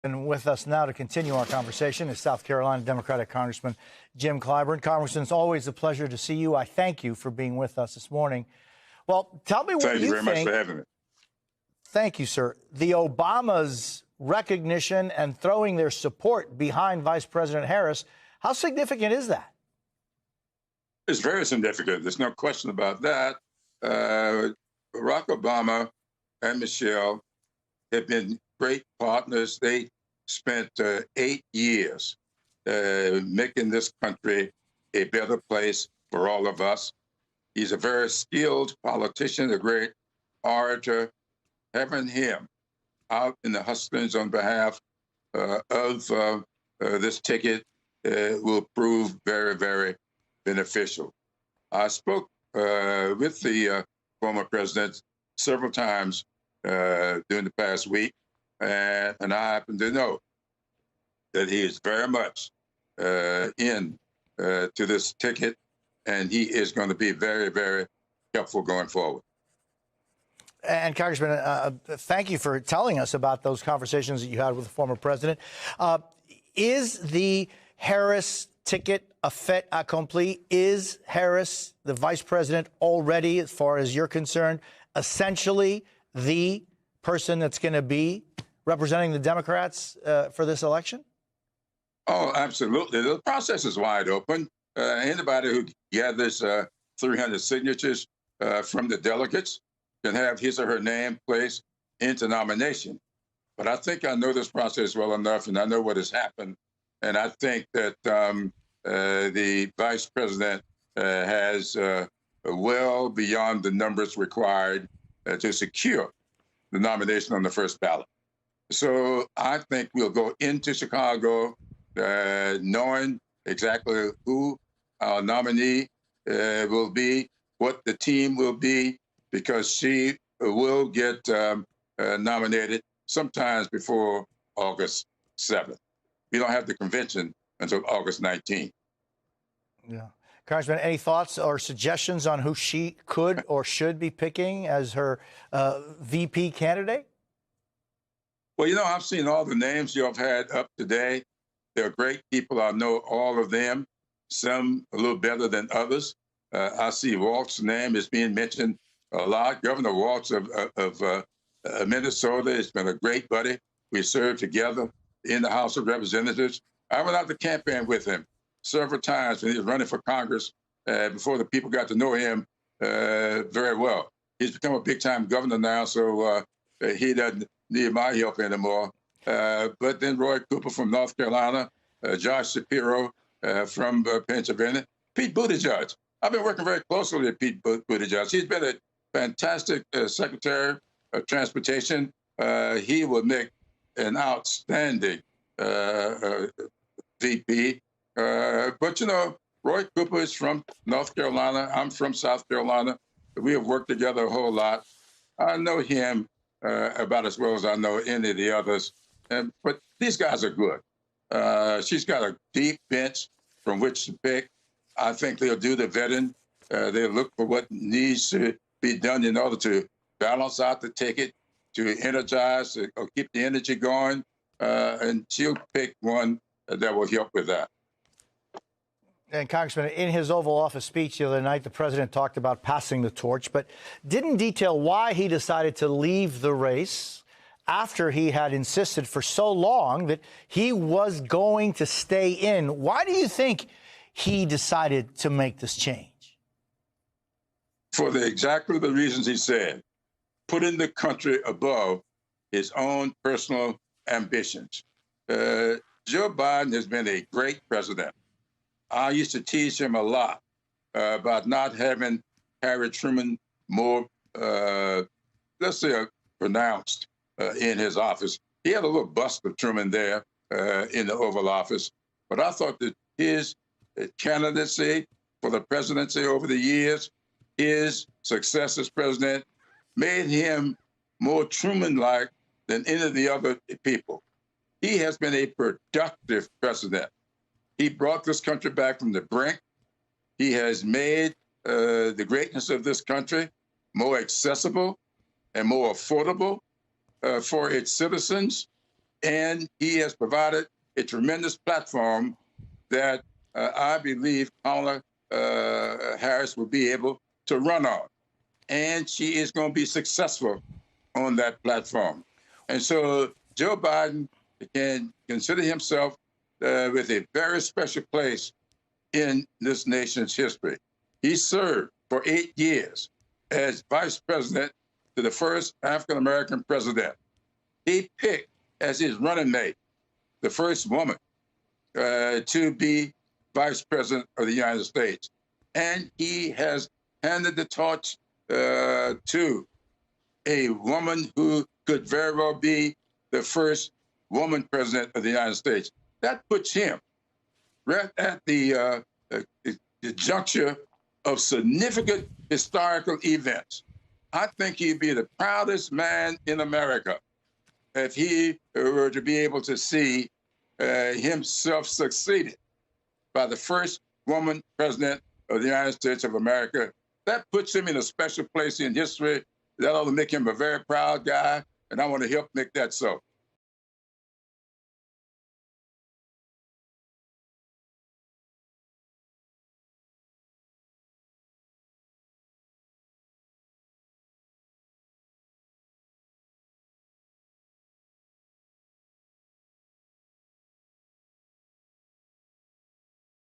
And with us now to continue our conversation is South Carolina Democratic Congressman Jim Clyburn. Congressman, it's always a pleasure to see you. I thank you for being with us this morning. Well, tell me what you think. Thank you very much for having me. Thank you, sir. The Obamas' recognition and throwing their support behind Vice President Harris, how significant is that? It's very significant. There's no question about that. Barack Obama and Michelle have been great partners. They spent 8 years making this country a better place for all of us. He's a very skilled politician, a great orator. Having him out in the hustings on behalf of this ticket will prove very, very beneficial. I spoke with the former president several times during the past week, and I happen to know that he is very much in to this ticket, and he is going to be very, very helpful going forward. And Congressman, thank you for telling us about those conversations that you had with the former president. Is the Harris ticket a fait accompli? Is Harris, the vice president, already, as far as you're concerned, essentially the person that's going to be representing the Democrats for this election? Oh, absolutely. The process is wide open. Anybody who gathers 300 signatures from the delegates can have his or her name placed into nomination. But I think I know this process well enough, and I know what has happened. And I think that the vice president has well beyond the numbers required to secure the nomination on the first ballot. So I think we'll go into Chicago knowing exactly who our nominee will be, what the team will be, because she will get nominated sometimes before August 7th. We don't have the convention until August 19th. Yeah. Congressman, any thoughts or suggestions on who she could or should be picking as her VP candidate? Well, you know, I've seen all the names you have had up today. They're great people. I know all of them, some a little better than others. I see Walt's name is being mentioned a lot. Governor Waltz of Minnesota has been a great buddy. We served together in the House of Representatives. I went out to campaign with him several times when he was running for Congress before the people got to know him very well. He's become a big-time governor now, so he doesn't need my help anymore. But then Roy Cooper from North Carolina, Josh Shapiro from Pennsylvania, Pete Buttigieg. I've been working very closely with Pete Buttigieg. He's been a fantastic Secretary of Transportation. He will make an outstanding VP. But, you know, Roy Cooper is from North Carolina. I'm from South Carolina. We have worked together a whole lot. I know him about as well as I know any of the others. But these guys are good. She's got a deep bench from which to pick. I think they'll do the vetting. They'll look for what needs to be done in order to balance out the ticket, to energize or keep the energy going. And she'll pick one that will help with that. And Congressman, in his Oval Office speech the other night, the president talked about passing the torch, but didn't detail why he decided to leave the race after he had insisted for so long that he was going to stay in. Why do you think he decided to make this change? For exactly the reasons he said, putting the country above his own personal ambitions. Joe Biden has been a great president. I used to tease him a lot about not having Harry Truman more, let's say, pronounced in his office. He had a little bust of Truman there in the Oval Office. But I thought that his candidacy for the presidency over the years, his success as president, made him more Truman-like than any of the other people. He has been a productive president. He brought this country back from the brink. He has made the greatness of this country more accessible and more affordable for its citizens. and he has provided a tremendous platform that I believe Kamala Harris will be able to run on. And she is going to be successful on that platform. And so Joe Biden can consider himself with a very special place in this nation's history. He served for 8 years as vice president to the first African-American president. He picked as his running mate the first woman to be vice president of the United States. And he has handed the torch to a woman who could very well be the first woman president of the United States. That puts him right at the juncture of significant historical events. I think he'd be the proudest man in America if he were to be able to see himself succeeded by the first woman president of the United States of America. That puts him in a special place in history. That ought to make him a very proud guy, and I want to help make that so.